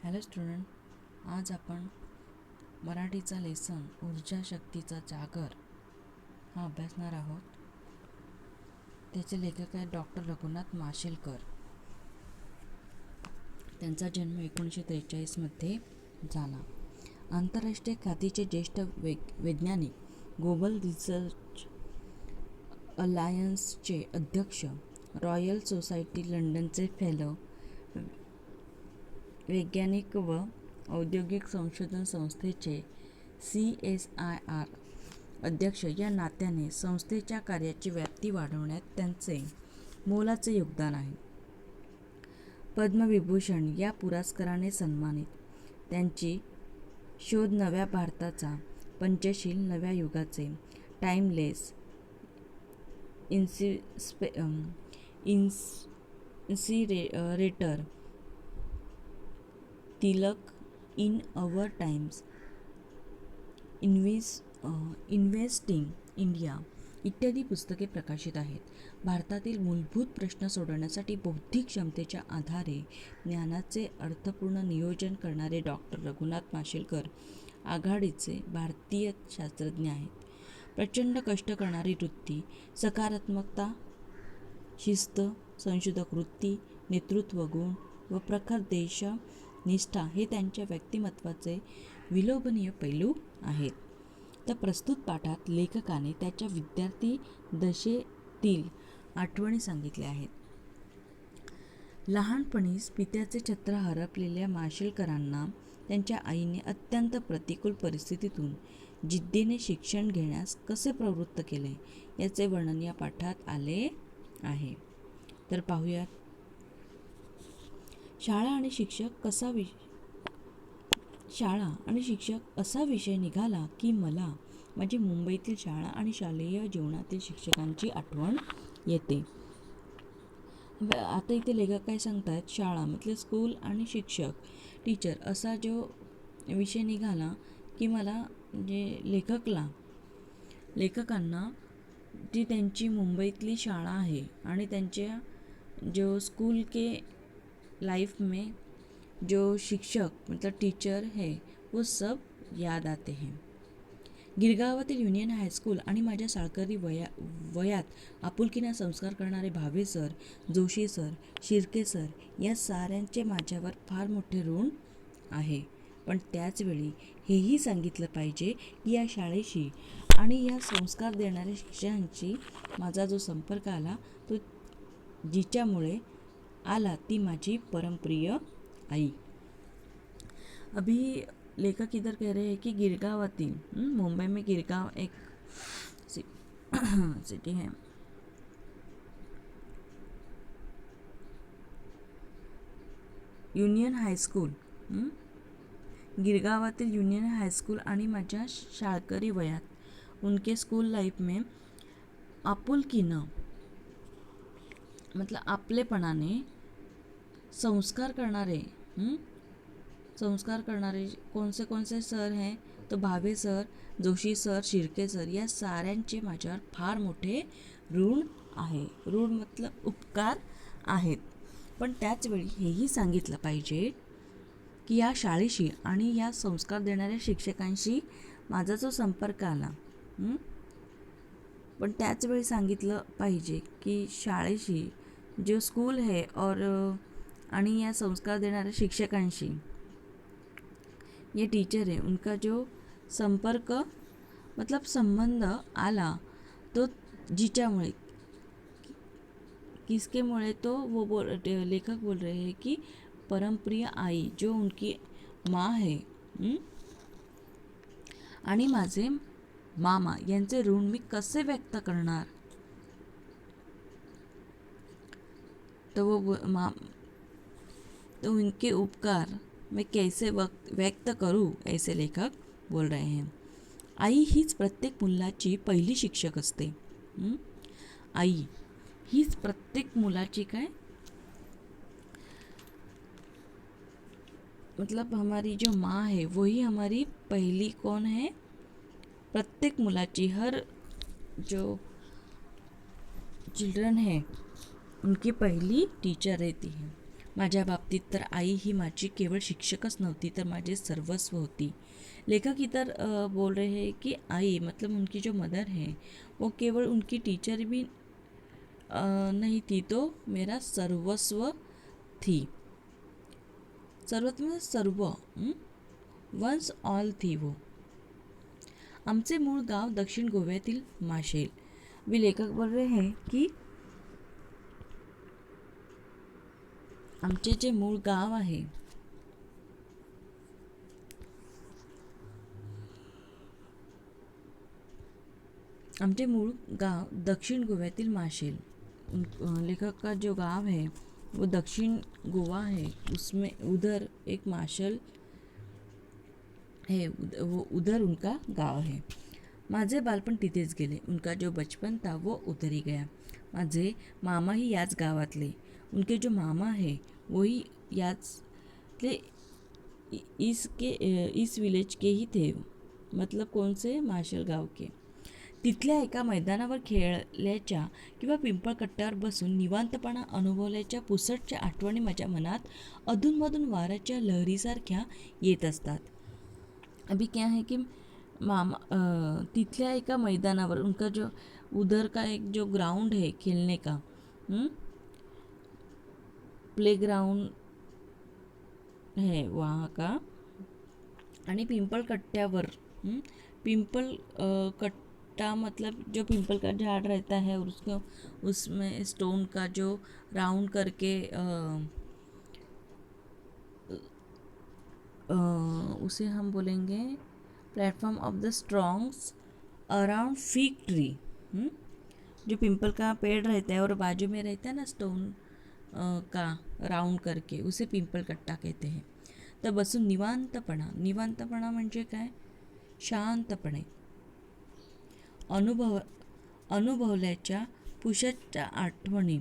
Hello student, आज आपण मराठीचा लेसन ऊर्जा शक्तीचा जागर हा अभ्यासणार आहोत. त्याचे लेखक आहेत डॉक्टर रघुनाथ माशेलकर. त्यांचा जन्म 1943 झाला. आंतरराष्ट्रीय ख्यातीचे ज्येष्ठ वैज्ञानिक, ग्लोबल रिसर्च अलायन्सचे अध्यक्ष, रॉयल सोसायटी लंडनचे फेलो, वैज्ञानिक व औद्योगिक संशोधन संस्थेचे CSIR अध्यक्ष या नात्याने संस्थेच्या कार्याची व्याप्ती वाढवण्यात त्यांचे मोलाचे योगदान आहे. पद्मविभूषण या पुरस्काराने सन्मानित. त्यांची शोध नव्या भारताचा, पंचशील, नव्या युगाचे, टाइमलेस, इन्सिरेटर, Tilak in our times, investing India इत्यादी पुस्तके प्रकाशित आहेत. भारतातील मूलभूत प्रश्न सोडवण्यासाठी बौद्धिक क्षमतेच्या आधारे ज्ञानाचे अर्थपूर्ण नियोजन करणारे डॉक्टर रघुनाथ माशेलकर आघाडीचे भारतीय शास्त्रज्ञ आहेत. प्रचंड कष्ट करणारी वृत्ती, सकारात्मकता, शिस्त, संशोधक वृत्ती, नेतृत्व गुण व प्रखर देशनिष्ठा हे त्यांच्या व्यक्तिमत्वाचे विलोभनीय पैलू आहेत. तर प्रस्तुत पाठात लेखकाने त्याच्या विद्यार्थी दशेतील आठवणी सांगितल्या आहेत. लहानपणीच पित्याचे छत्र हरपलेल्या माशेलकरांना त्यांच्या आईने अत्यंत प्रतिकूल परिस्थितीतून जिद्दीने शिक्षण घेण्यास कसे प्रवृत्त केले याचे वर्णन या पाठात आले आहे. तर पाहूयात. शाळा आणि शिक्षक असा विषय निघाला की मला माझी मुंबईतील शाळा आणि शालेय जीवनातील शिक्षकांची आठवण येते. आता इथे लेखक काय सांगतात, शाळा मतलब स्कूल आणि शिक्षक, टीचर असा जो विषय निघाला की मला म्हणजे लेखकांना जी त्यांची मुंबईतली शाळा आहे आणि त्यांच्या जो स्कूल के लाइफ में जो शिक्षक मतलब टीचर है वो सब याद आते हैं. गिरगावातील युनियन हायस्कूल आणि माझ्या शाळकरी वयात आपुलकीने संस्कार करणारे Bhave sir, Joshi sir, Shirke sir या साऱ्यांचे माझ्यावर फार मोठे ऋण आहे. पण त्याचवेळी हेही सांगितलं पाहिजे की या शाळेशी आणि या संस्कार देणाऱ्या शिक्षकांशी माझा जो संपर्क आला तो जिच्यामुळे आला ती माझी परमप्रिय आई. अभी लेखक इधर कह रहे हैं कि गिरगावातील, मुंबई में गिरगांव एक सिटी है. युनियन हायस्कूल, गिरगावातील युनियन हायस्कूल आणि माझ्या शाळकरी वयात उनके स्कूल लाइफ में आपुलकीनं मतलब आपलेपणाने संस्कार करणारे कौन से सर हैं तो Bhave sir, Joshi sir, Shirke sir या साऱ्यांचे माझ्यावर फार मोठे ऋण आहे. ऋण मतलब उपकार आहेत. पण त्याचवेळी हेही सांगितलं पाहिजे की या शाळेशी आणि या संस्कार देणाऱ्या शिक्षकांशी माझा जो संपर्क आला, पण त्याचवेळी सांगितलं पाहिजे की शाळेशी जो स्कूल है और आणि या संस्कार देणाऱ्या शिक्षकांशी ये टीचर है उनका जो संपर्क मतलब संबंध आला तो जिच्यामुळे किसके मुळे तो वो लेखक बोल रहे हैं कि परमप्रिय आई जो उनकी माँ है आणि माझे मामा यांचे ऋण मी कसे व्यक्त करणार. तो उनके उपकार मैं कैसे व्यक्त करूँ ऐसे लेखक बोल रहे हैं. आई हीच प्रत्येक मुलाची पहिली शिक्षक असते. आई हीच प्रत्येक मुलाची काय मतलब हमारी जो माँ है वही हमारी पहली कौन है, प्रत्येक मुलाची, हर जो चिल्ड्रन है उनकी पहली टीचर रहती है. माझ्या बाबतीत तर आई ही माझी केवळ शिक्षकच नव्हती तर माझे सर्वस्व होती। लेखक इधर बोल रहे हैं कि आई मतलब उनकी जो मदर है वो केवल उनकी टीचर भी नहीं थी, तो मेरा सर्वस्व थी। सर्वस्व म्हणजे सर्व, वन्स ऑल थी वो। आमचे मूळ गाव दक्षिण गोव्यातील माशेल। अभी लेखक बोल रहे हैं कि आमचे जे मूळ गाव आहे आमचे मूळ गाव दक्षिण गोव्यातील माशेल। लेखक का जो गांव है वो दक्षिण गोवा है, उसमें उधर एक माशेल है, वो उधर उनका गाव है। माझे बालपण तिथेच गेले, उनका जो बचपन था वो उधर ही गया। माझे मामा ही याच गावातले, उनके जो मामा है वही याचले इस विलेज के ही थे, मतलब कौन से माशेल गाव के। तिथल्या एका मैदानावर खेळल्याच्या किंवा पिंपळकट्ट्यावर बसून निवांतपणा अनुभवल्याच्या पुसटच्या आठवणी माझ्या मनात अधूनमधून वाऱ्याच्या लहरीसारख्या येत असतात। अभी क्या है कि मामा तिथल्या एका मैदानावर उनका जो उधर का एक जो ग्राउंड है खेलने का, प्ले ग्राउंड है वहाँ का, आणि पिंपळकट्ट्यावर पिंपल कट्टा मतलब जो पिंपल का झाड़ रहता है और उसको उसमें स्टोन का जो राउंड करके उसे हम बोलेंगे platform of the strongs around fig tree. जो पिंपल का पेड़ रहता है और बाजू में रहता है ना स्टोन का राउंड करके, उसे पिंपल कट्टा कहते हैं। तर बसून निवांतपणा म्हणजे काय, शांतपणे अनुभवल्याच्या पुसटच्या आठवणी,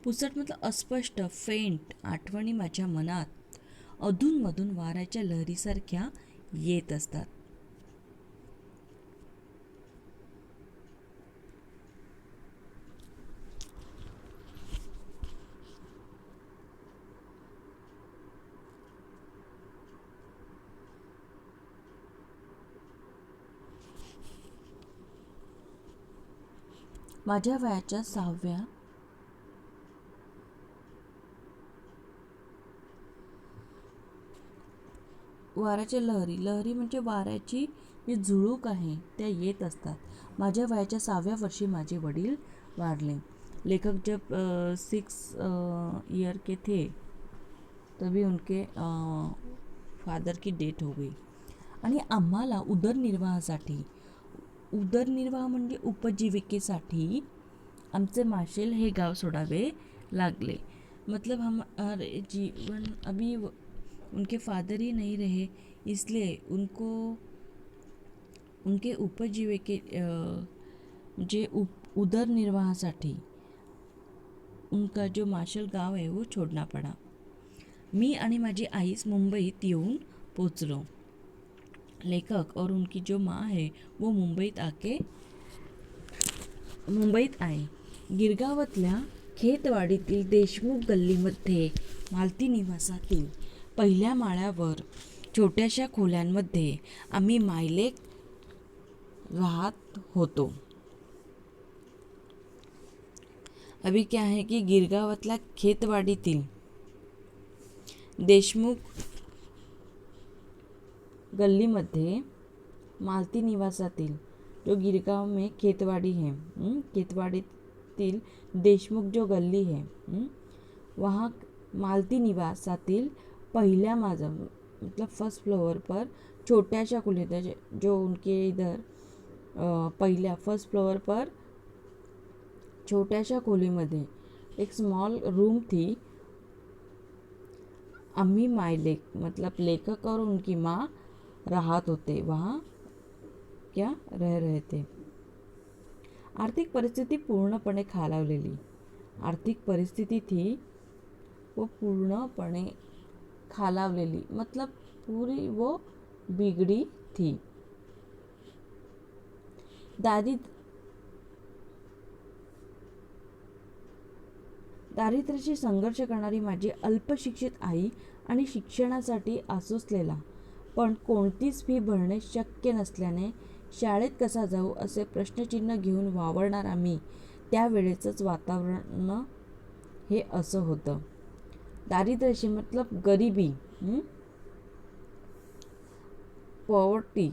पुसट मतलब अस्पष्ट फेंट आठवणी माझ्या मनात अधूनमधून वाऱ्याच्या लहरीसारख्या येत असतात। माझ्या वयाच्या 6व्या वाऱ्याच्या लहरी म्हणजे वाऱ्याची जी झुळूक आहे त्या येत असतात। माझ्या वयाच्या 6व्या वर्षी माझे वडील वारले। लेखक जब 6 ईयर के थे तभी उनके फादर की डेथ हो गई। आणि आम्हाला उदरनिर्वाह म्हणजे उपजीविकेसाठी आमचे माशेल हे गाव सोडावे लागले। मतलब हमारे जीवन अभी उनके फादर ही नहीं रहे, इसलिए उनको उनके उपजीविके जे उदरनिर्वाहासाठी उनका जो माशेल गाव है वो छोड़ना पड़ा। मी आणि माझी आईस मुंबईत येऊन पोचलो। लेखक और उनकी जो माँ है वो मुंबईत आए। गिरगावातल्या खेतवाडीतील देशमुख गल्लीमध्ये मालती निवासातील पहिल्या माळ्यावर छोट्याशा खोल्यांमध्ये आम्ही मायलेक राहत होतो। अभी क्या है कि गिरगावातल्या खेतवाडीतील देशमुख गल्लीमध्ये मालती निवासातील जो गिरगांव में खेतवाड़ी है, खेतवाड़ीतील देशमुख जो गल्ली है, वहाँ मालती निवासातील पहिल्या माझा मतलब फर्स्ट फ्लोर पर छोट्याशा खोलीत जो उनके इधर पहिल्या फर्स्ट फ्लोर पर छोट्याशा खोलीमध्ये एक स्मॉल रूम थी। अम्मी मायलेक मतलब लेखक और उनकी माँ राहत होते, वहाँ क्या रह रहे थे। आर्थिक परिस्थिती पूर्णपणे खालावलेली आर्थिक परिस्थिती थी वो पूर्णपणे खालावलेली मतलब पूरी वो बिगड़ी थी। दारिद्र्याशी संघर्ष करणारी माझी अल्पशिक्षित आई आणि शिक्षणासाठी आसुसलेला पण कोणतीच फी भरणे शक्य नसल्याने शाळेत कसा जाऊ असे प्रश्नचिन्ह घेऊन वावरणारा मी, त्यावेळेचंच वातावरण हे असं होतं. दारिद्र्याशी मतलब गरिबी, पॉवर्टी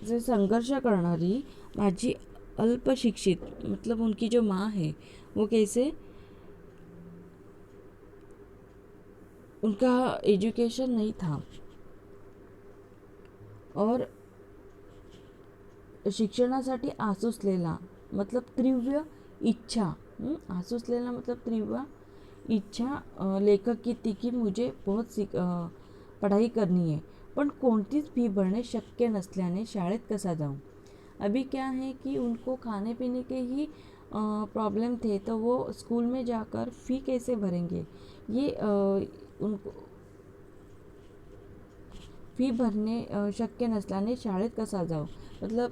से संघर्ष करणारी माझी अल्पशिक्षित मतलब उनकी जो माँ है वो कैसे, उनका एजुकेशन नहीं था और शिक्षणासाठी आसुसलेला मतलब तीव्र इच्छा, आसुसलेला मतलब तीव्र इच्छा लेखक की थी कि मुझे बहुत पढ़ाई करनी है, पण कोणतीच फी भरणे शक्य नसल्याने शाळेत कसा जाऊं. अभी क्या है कि उनको खाने पीने के ही प्रॉब्लम थे, तो वो स्कूल में जाकर फ़ी कैसे भरेंगे, ये उनको फ़ी भरने शक्य नसल्याने शाळेत कसा जाऊं, मतलब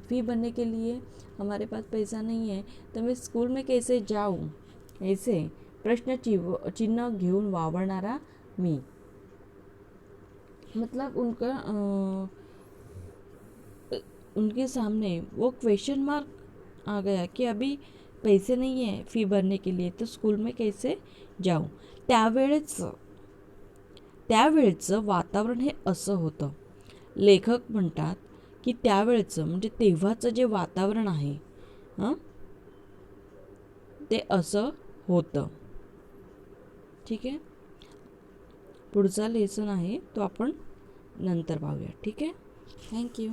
फ़ी भरने के लिए हमारे पास पैसा नहीं है तो मैं स्कूल में कैसे जाऊं, ऐसे प्रश्न चिन्ह घेऊन वावरणारा मी. मतलब उनके सामने वो क्वेश्चन मार्क आ गया कि अभी पैसे नहीं है फ़ी भरने के लिए तो स्कूल में कैसे जाऊं. त्यावेळेचं वातावरण हे असं होतं. लेखक म्हणतात की त्यावेळेचं म्हणजे तेव्हाचं जे वातावरण आहे ते असं होतं. ठीक आहे. पुढचा लेसन आहे तो आपण नंतर पाहूया. ठीक आहे. थँक्यू.